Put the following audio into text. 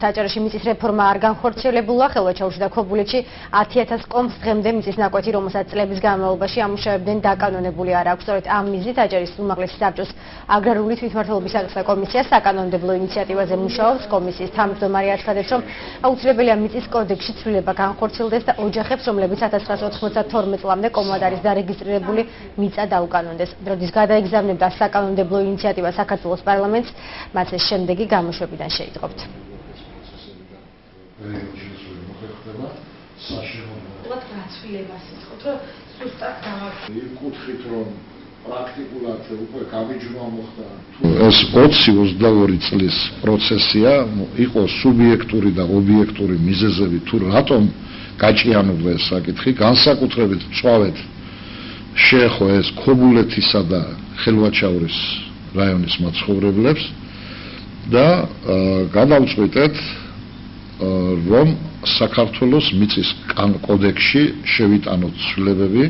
საჯაროში მიწის რეფორმა არ განხორციელებულა, ხელვაჩაურში და ქობულეთში 10,000 კომს დღემდე მიწის ნაკვეთი, რომელსაც წლების განმავლობაში ამუშავებდნენ, დაკანონებული არ აქვს. სწორედ ამ მიზნით აჭარის უმაღლესი საბჭოს აგრარული თვითმმართველობის საკითხთა კომისია საკანონმდებლო ინიციატივაზე მუშაობს. კომისიის თავმჯდომარე აცხადებს, რომ აუცილებელია მიწის კოდექსში ცვლილება განხორციელდეს და ოჯახებს, რომლებიც 1992 წლამდე კომად არის დარეგისტრირებული, მიწა დაუკანონდეს. დროდის გადაეგზავნებდა საკანონმდებლო ინიციატივა საქართველოს პარლამენტს, მათ ეს შემდეგი გამოშვებიდან შეიტყობთ. გაცვლებას იხოთ, რომ ზუსტად იკუთხით, რომ პრაქტიკულად უკვე გამიჯვნა მოხდა. ეს 20-22 წლის პროცესია, იყო სუბიექტური და ობიექტური მიზეზები, თუ რატომ გაჭიანურდა ეს საკითხი, განსაკუთრებით მწვავედ შეეხო ეს ქობულეთისა და ხელვაჩაურის რაიონის მაცხოვრებლებს და გადავწყვიტეთ, რომ საქართველოს მიწის კოდექსში შევიტანოთ ცვლილებები